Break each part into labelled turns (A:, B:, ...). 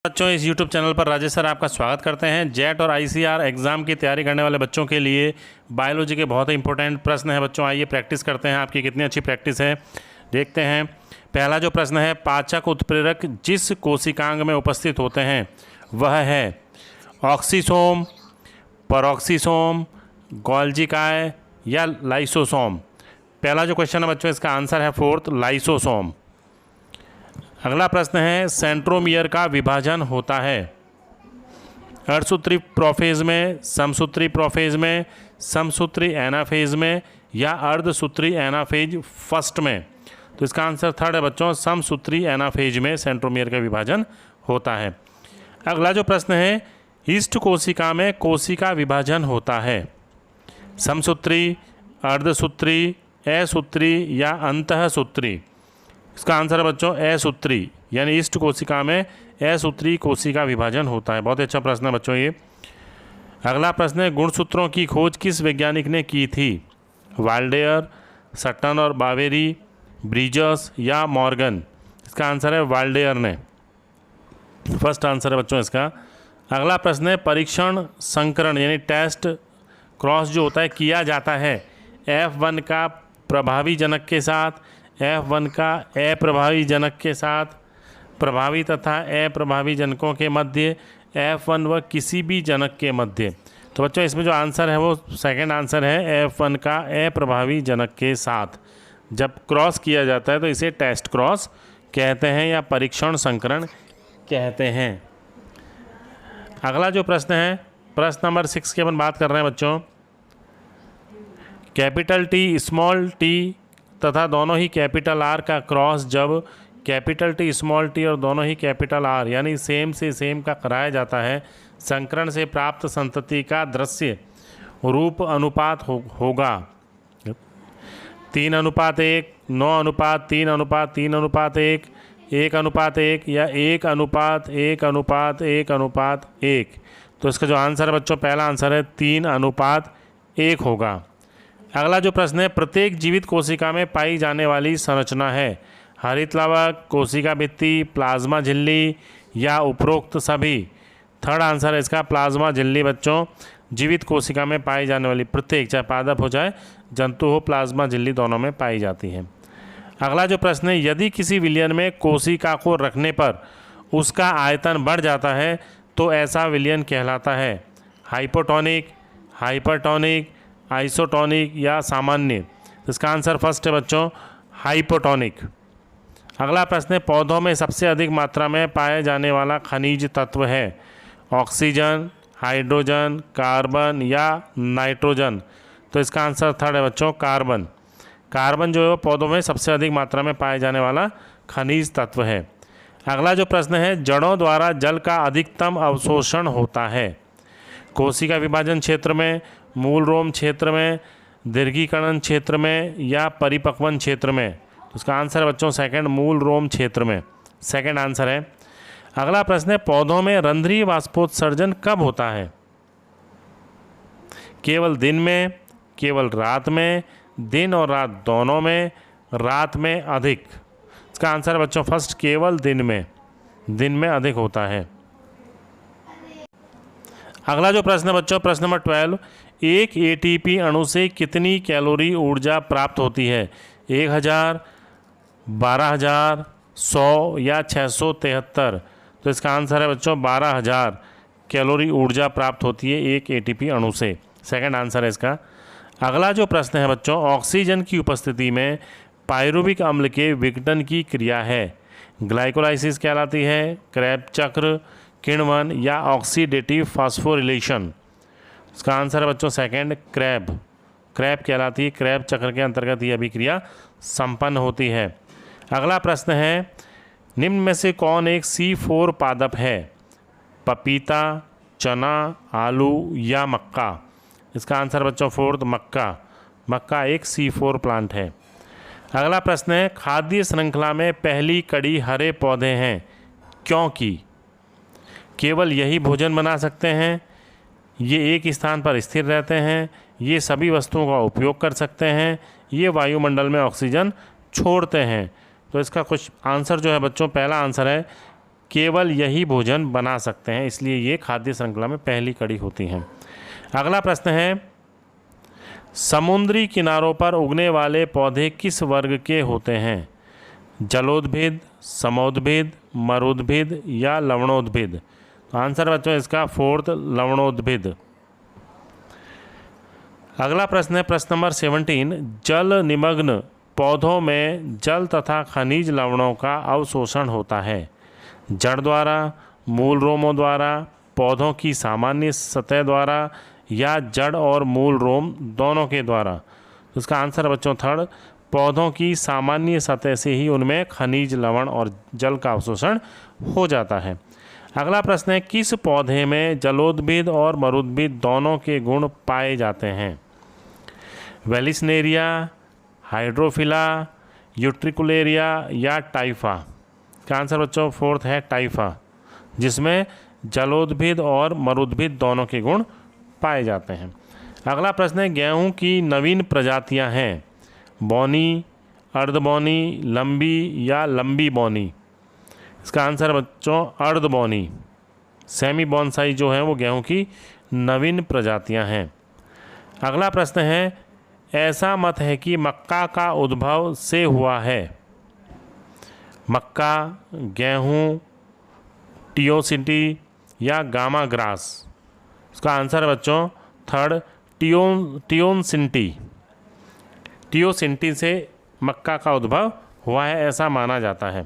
A: बच्चों, इस YouTube channel पर राजेश सर आपका स्वागत करते हैं। जेट और ICR एग्ज़ाम की तैयारी करने वाले बच्चों के लिए बायोलॉजी के बहुत ही इंपॉर्टेंट प्रश्न है। बच्चों आइए प्रैक्टिस करते हैं, आपकी कितनी अच्छी प्रैक्टिस है देखते हैं। पहला जो प्रश्न है, पाचक उत्प्रेरक जिस कोशिकांग में उपस्थित होते हैं वह है ऑक्सीसोम, परऑक्सीसोम, गोल्जिकाय या लाइसोसोम। पहला जो क्वेश्चन है बच्चों, इसका आंसर है फोर्थ, लाइसोसोम। अगला प्रश्न है, सेंट्रोमियर का विभाजन होता है अर्धसूत्री प्रोफेज में, समसूत्री प्रोफेज में, समसूत्री एनाफेज में या अर्धसूत्री एनाफेज फर्स्ट में। तो इसका आंसर थर्ड है बच्चों, समसूत्री एनाफेज में सेंट्रोमियर का विभाजन होता है। अगला जो प्रश्न है, ईस्ट कोशिका में कोशिका विभाजन होता है समसूत्री, अर्धसूत्री, असूत्री या अंतःसूत्री। इसका आंसर है बच्चों असूत्री, यानी ईस्ट कोशिका में असूत्री कोशिका विभाजन होता है। बहुत अच्छा प्रश्न है बच्चों ये। अगला प्रश्न है, गुणसूत्रों की खोज किस वैज्ञानिक ने की थी? वाल्डेयर, सटन और बावेरी, ब्रिजस या मॉर्गन। इसका आंसर है वाल्डेयर ने, फर्स्ट आंसर है बच्चों इसका। अगला प्रश्न है, परीक्षण संकरण यानी टेस्ट क्रॉस जो होता है किया जाता है F1 का प्रभावी जनक के साथ, F1 का अप्रभावी जनक के साथ, प्रभावी तथा अप्रभावी जनकों के मध्य, F1 व किसी भी जनक के मध्य। तो बच्चों इसमें जो आंसर है वो सेकंड आंसर है, F1 का अप्रभावी जनक के साथ जब क्रॉस किया जाता है तो इसे टेस्ट क्रॉस कहते हैं या परीक्षण संकरण कहते हैं। अगला जो प्रश्न है, प्रश्न नंबर 6 की अपन बात कर रहे हैं बच्चों। कैपिटल टी, स्मॉल टी तथा दोनों ही कैपिटल आर का क्रॉस जब कैपिटल टी, स्मॉल टी और दोनों ही कैपिटल आर यानी सेम से सेम का कराया जाता है, संकरण से प्राप्त संतति का दृश्य रूप अनुपात होगा 3:1, 9:3:3:1, 1:1 या 1:1:1:1। तो इसका जो आंसर है बच्चों, पहला आंसर है 3:1 होगा। अगला जो प्रश्न है, प्रत्येक जीवित कोशिका में पाई जाने वाली संरचना है हरित लवक, कोशिका भित्ति, प्लाज्मा झिल्ली या उपरोक्त सभी। थर्ड आंसर है इसका प्लाज्मा झिल्ली बच्चों, जीवित कोशिका में पाई जाने वाली प्रत्येक, चाहे पादप हो चाहे जंतु हो, प्लाज्मा झिल्ली दोनों में पाई जाती है। अगला जो प्रश्न है, यदि किसी विलयन में कोशिका को रखने पर उसका आयतन बढ़ जाता है तो ऐसा विलयन कहलाता है हाइपोटोनिक, हाइपरटोनिक, आइसोटोनिक या सामान्य। इसका आंसर फर्स्ट है बच्चों, हाइपोटोनिक। अगला प्रश्न है, पौधों में सबसे अधिक मात्रा में पाया जाने वाला खनिज तत्व है ऑक्सीजन, हाइड्रोजन, कार्बन या नाइट्रोजन। तो इसका आंसर थर्ड है बच्चों, कार्बन। कार्बन जो है पौधों में सबसे अधिक मात्रा में पाया जाने वाला खनिज तत्व है। अगला जो प्रश्न है, जड़ों द्वारा जल का अधिकतम अवशोषण होता है कोशिका विभाजन क्षेत्र में, मूल रोम क्षेत्र में, दीर्घीकरण क्षेत्र में या परिपक्वन क्षेत्र में। तो उसका आंसर है बच्चों सेकंड, मूल रोम क्षेत्र में, सेकंड आंसर है। अगला प्रश्न है, पौधों में रंध्रीय वाष्पोत्सर्जन कब होता है? केवल दिन में, केवल रात में, दिन और रात दोनों में, रात में अधिक। इसका आंसर है बच्चों फर्स्ट, केवल दिन में अधिक होता है। अगला जो प्रश्न है बच्चों, प्रश्न नंबर 12, एक ATP अणु से कितनी कैलोरी ऊर्जा प्राप्त होती है? 1000, 12000, 100 या 673। तो इसका आंसर है बच्चों 12000 कैलोरी ऊर्जा प्राप्त होती है एक ATP अणु से, सेकंड आंसर है इसका। अगला जो प्रश्न है बच्चों, ऑक्सीजन की उपस्थिति में पायरुविक अम्ल के विघटन की क्रिया है ग्लाइकोलाइसिस कहलाती है, क्रेब चक्र, किण्वन या ऑक्सीडेटिव फास्फोरिलेशन। इसका आंसर है बच्चों सेकंड, क्रेब कहलाती है, क्रेब चक्र के अंतर्गत यह अभिक्रिया संपन्न होती है। अगला प्रश्न है, निम्न में से कौन एक C4 पादप है? पपीता, चना, आलू या मक्का। इसका आंसर बच्चों फोर्थ, मक्का एक C4 प्लांट है। अगला प्रश्न है, खाद्य श्रृंखला में पहली कड़ी हरे पौधे हैं क्योंकि केवल यही भोजन बना सकते हैं, ये एक स्थान पर स्थिर रहते हैं, ये सभी वस्तुओं का उपयोग कर सकते हैं, ये वायुमंडल में ऑक्सीजन छोड़ते हैं। तो इसका कुछ आंसर जो है बच्चों, पहला आंसर है केवल यही भोजन बना सकते हैं, इसलिए ये खाद्य श्रृंखला में पहली कड़ी होती हैं। अगला प्रश्न है, समुद्री किनारों पर उगने वाले पौधे किस वर्ग के होते हैं? जलोद्भिद, समोद्भिद, मरुद्भिद या लवणोद्भिद? तो आंसर बच्चों इसका फोर्थ, लवणोद्भिद। अगला प्रश्न है प्रश्न नंबर 17, जल निमग्न पौधों में जल तथा खनिज लवणों का अवशोषण होता है जड़ द्वारा, मूल रोमों द्वारा, पौधों की सामान्य सतह द्वारा या जड़ और मूल रोम दोनों के द्वारा? तो इसका आंसर बच्चों थर्ड, पौधों की सामान्य सतह से ही उनमें खनिज लवण और जल का अवशोषण हो जाता है। अगला प्रश्न है, किस पौधे में जलोद्भिद और मरुद्भिद दोनों के गुण पाए जाते हैं? वेलिस्नेरिया, हाइड्रोफिला, यूट्रिकुलेरिया या टाइफा? का आंसर बच्चों फोर्थ है टाइफा, जिसमें जलोद्भिद और मरुद्भिद दोनों के गुण पाए जाते हैं। अगला प्रश्न है, गेहूं की नवीन प्रजातियां हैं बौनी, अर्धबौनी, लंबी या लंबी बौनी? इसका आंसर बच्चों अर्धबौनी, सेमी बॉन्साई जो है वो गेहूं की नवीन प्रजातियां हैं। अगला प्रश्न है, ऐसा मत है कि मक्का का उद्भव से हुआ है? मक्का, गेहूं, टियोसिटी या गामा ग्रास? इसका आंसर बच्चों थर्ड, टियोसिंटी से मक्का का उद्भव हुआ है, ऐसा माना जाता है।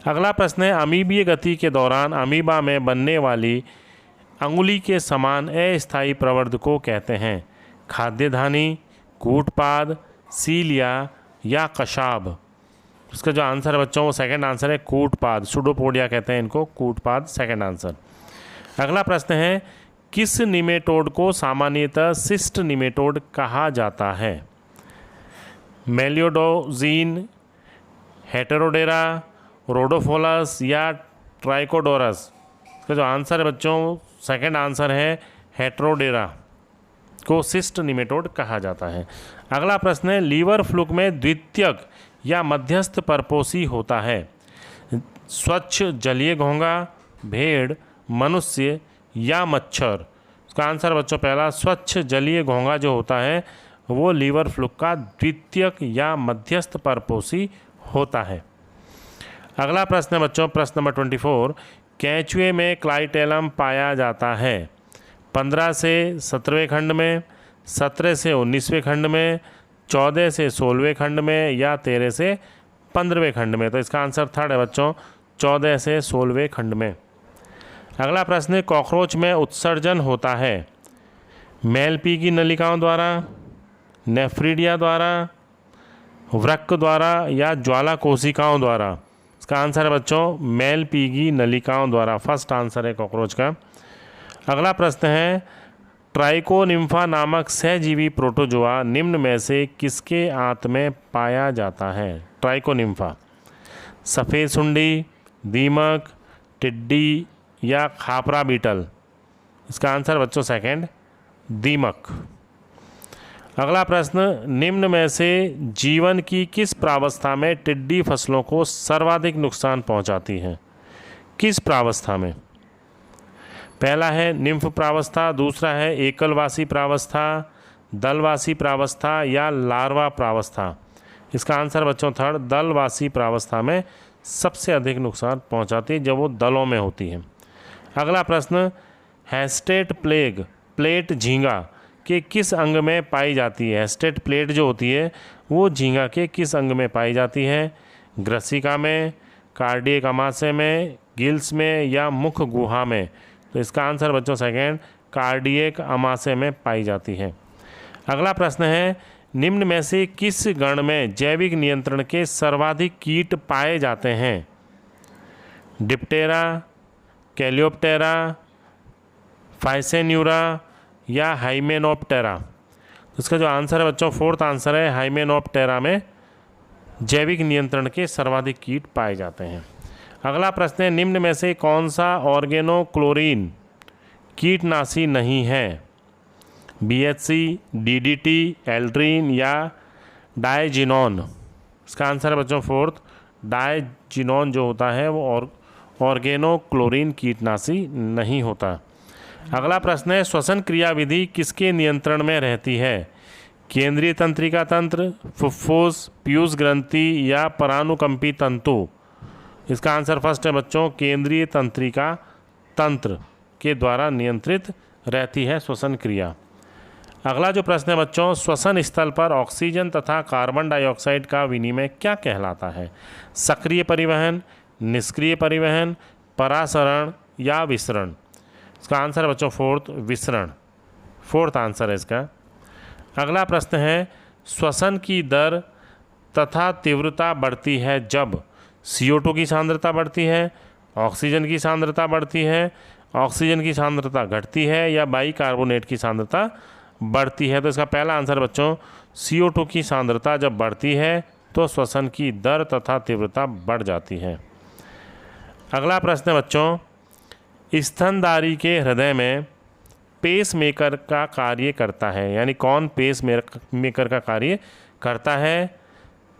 A: अगला प्रश्न है, अमीबीय गति के दौरान अमीबा में बनने वाली अंगुली के समान अस्थायी प्रवर्ध को कहते हैं? खाद्यधानी, कूटपाद, सीलिया या कशाब? इसका जो आंसर है बच्चों वो सेकंड आंसर है कूटपाद, सुडोपोडिया कहते हैं इनको, कूटपाद सेकंड आंसर। अगला प्रश्न है, किस निमेटोड को सामान्यतः सिस्ट निमेटोड कहा जाता है? मेलियोडोजीन, हेटेरोडेरा, रोडोफोलस या ट्राइकोडोरस? इसका जो आंसर है बच्चों सेकंड आंसर है हेटेरोडेरा को सिस्ट निमेटोड कहा जाता है। अगला प्रश्न है, लीवर फ्लूक में द्वितीयक या मध्यस्थ परपोषी होता है? स्वच्छ जलीय घोंघा, भेड़, मनुष्य या मच्छर? इसका आंसर बच्चों पहला, स्वच्छ जलीय घोंघा जो होता है वो लीवर फ्लूक का द्वितीयक या मध्यस्थ परपोषी होता है। अगला प्रश्न है बच्चों प्रश्न नंबर 24, केंचुए में क्लाइटेलम पाया जाता है 15 से 17वें खंड में, 17 से 19वें खंड में, 14 से 16वें खंड में या 13 से 15वें खंड में? तो इसका आंसर थर्ड है बच्चों, 14 से 16वें खंड में। अगला प्रश्न है, कॉकरोच में उत्सर्जन होता है मेलपी की नलिकाओं द्वारा, नेफ्रीडिया द्वारा, वृक्क द्वारा या ज्वाला कोशिकाओं द्वारा? इसका आंसर है बच्चों मेलपी की नलिकाओं द्वारा, फर्स्ट आंसर है कॉकरोच का। अगला प्रश्न है, ट्राइकोनिम्फा नामक सहजीवी प्रोटोजोआ निम्न में से किसके आंत में पाया जाता है? ट्राइकोनिम्फा, सफ़ेद सुंडी, दीमक, टिड्डी या खापरा बीटल? इसका आंसर बच्चों सेकंड, दीमक। अगला प्रश्न, निम्न में से जीवन की किस प्रावस्था में टिड्डी फसलों को सर्वाधिक नुकसान पहुंचाती है? किस प्रावस्था में? पहला है निम्फ प्रावस्था, दूसरा है एकलवासी प्रावस्था, दलवासी प्रावस्था या लार्वा प्रावस्था? इसका आंसर बच्चों थर्ड, दलवासी प्रावस्था में सबसे अधिक नुकसान पहुंचाती है जब वो दलों में होती है। अगला प्रश्न, हैस्टेट प्लेग प्लेट झींगा के किस अंग में पाई जाती है? हैस्टेट प्लेट जो होती है वो झींगा के किस अंग में पाई जाती है? ग्रसिका में, कार्डियक अमाशय में, गिल्स में या मुख गुहा में? तो इसका आंसर बच्चों सेकेंड, कार्डियक अमाशय में पाई जाती है। अगला प्रश्न है, निम्न में से किस गण में जैविक नियंत्रण के सर्वाधिक कीट पाए जाते हैं? डिप्टेरा, कैलियोप्टेरा, फाइसेन्यूरा या हाइमेनोप्टेरा? तो इसका जो आंसर है बच्चों फोर्थ आंसर है हाइमेनोप्टेरा में जैविक नियंत्रण के सर्वाधिक कीट पाए जाते हैं। अगला प्रश्न है, निम्न में से कौन सा ऑर्गेनोक्लोरीन कीटनाशी नहीं है? बीएचसी, डीडीटी, एल्ड्रीन या डायजिनोन? इसका आंसर है बच्चों फोर्थ, डायजिनोन जो होता है वो ऑर्गेनोक्लोरीन कीटनाशी नहीं होता। अगला प्रश्न है, श्वसन क्रियाविधि किसके नियंत्रण में रहती है? केंद्रीय तंत्रिका तंत्र, फुफ्फुस, पीयूष ग्रंथि या परानुकंपी तंतु? इसका आंसर फर्स्ट है बच्चों, केंद्रीय तंत्रिका तंत्र के द्वारा नियंत्रित रहती है श्वसन क्रिया। अगला जो प्रश्न है बच्चों, श्वसन स्थल पर ऑक्सीजन तथा कार्बन डाइऑक्साइड का विनिमय क्या कहलाता है? सक्रिय परिवहन, निष्क्रिय परिवहन, परासरण या विसरण? इसका आंसर बच्चों फोर्थ, विसरण। फोर्थ आंसर है इसका। अगला प्रश्न है, श्वसन की दर तथा तीव्रता बढ़ती है जब CO2 की सांद्रता बढ़ती है, ऑक्सीजन की सांद्रता बढ़ती है, ऑक्सीजन की सांद्रता घटती है या बाइकार्बोनेट की सांद्रता बढ़ती है? तो इसका पहला आंसर बच्चों, CO2 की सांद्रता जब बढ़ती है तो श्वसन की दर तथा तीव्रता बढ़ जाती है। अगला प्रश्न है बच्चों, स्तनधारी के हृदय में पेस मेकर का कार्य करता है, यानी कौन पेस मेकर का कार्य करता है?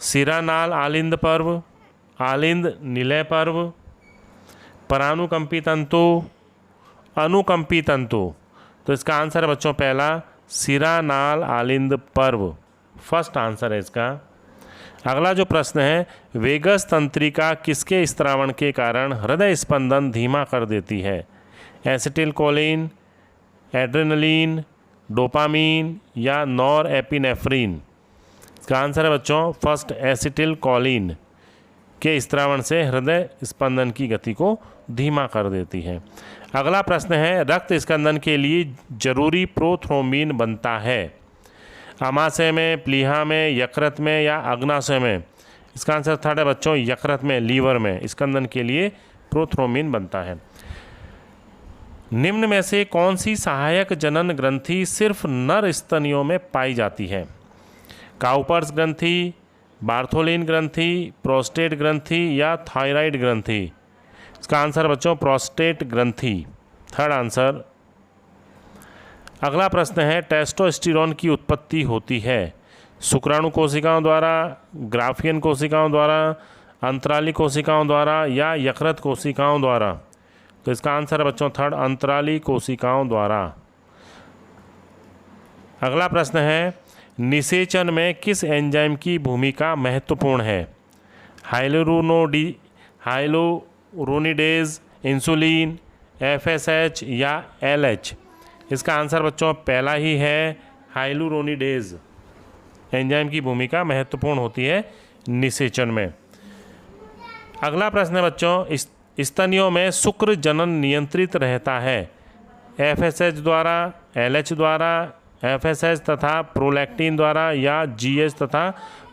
A: शिरानाल आलिंद पर्व, आलिंद निलय पर्व, परानुकंपी तंतु, अनुकंपी तंतु? तो इसका आंसर है बच्चों पहला, शिरानाल आलिंद पर्व। फर्स्ट आंसर है इसका। अगला जो प्रश्न है, वेगस तंत्रिका किसके स्त्रावण के कारण हृदय स्पंदन धीमा कर देती है? एसिटिलकोलिन, एड्रेनलिन, डोपामीन या नॉर एपिनेफ्रीन? इसका आंसर है बच्चों फर्स्ट, एसिटिलकोलिन के स्त्रावण से हृदय स्पंदन की गति को धीमा कर देती है। अगला प्रश्न है, रक्त स्कंदन के लिए जरूरी प्रोथ्रोम्बिन बनता है अमाशय में, प्लीहा में, यकृत में या अग्नाशय में? इसका आंसर थर्ड है बच्चों, यकृत में, लीवर में स्कंदन के लिए प्रोथ्रोम्बिन बनता है। निम्न में से कौन सी सहायक जनन ग्रंथि सिर्फ नर स्तनियों में पाई जाती है? काउपर्स ग्रंथि, बार्थोलिन ग्रंथि, प्रोस्टेट ग्रंथि या थायराइड ग्रंथि? इसका आंसर बच्चों प्रोस्टेट ग्रंथि, थर्ड आंसर। अगला प्रश्न है, टेस्टोस्टेरोन की उत्पत्ति होती है शुक्राणु कोशिकाओं द्वारा, ग्राफियन कोशिकाओं द्वारा, अंतराली कोशिकाओं द्वारा या यकृत कोशिकाओं द्वारा? तो इसका आंसर है बच्चों थर्ड, अंतराली कोशिकाओं द्वारा। अगला प्रश्न है, निषेचन में किस एंजाइम की भूमिका महत्वपूर्ण है? हाइलुरोनिडेज, इंसुलिन, FSH या LH? इसका आंसर बच्चों पहला ही है, हाइलुरोनिडेज एंजाइम की भूमिका महत्वपूर्ण होती है निषेचन में। अगला प्रश्न है बच्चों, स्तनियों में शुक्र जनन नियंत्रित रहता है FSH द्वारा, LH द्वारा, FSH तथा प्रोलैक्टिन द्वारा या GH तथा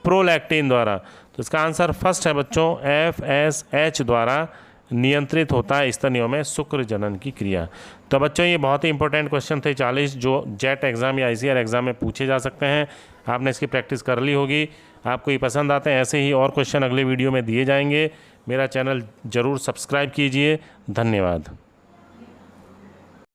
A: प्रोलैक्टिन द्वारा? तो इसका आंसर फर्स्ट है बच्चों, FSH द्वारा नियंत्रित होता है स्तनियों में शुक्र जनन की क्रिया। तो बच्चों ये बहुत ही इंपॉर्टेंट क्वेश्चन थे 40 जो जेट एग्ज़ाम या ICAR एग्ज़ाम में पूछे जा सकते हैं। आपने इसकी प्रैक्टिस कर ली होगी। आपको ये पसंद आते हैं ऐसे ही और क्वेश्चन अगले वीडियो में दिए जाएंगे। मेरा चैनल ज़रूर सब्सक्राइब कीजिए। धन्यवाद।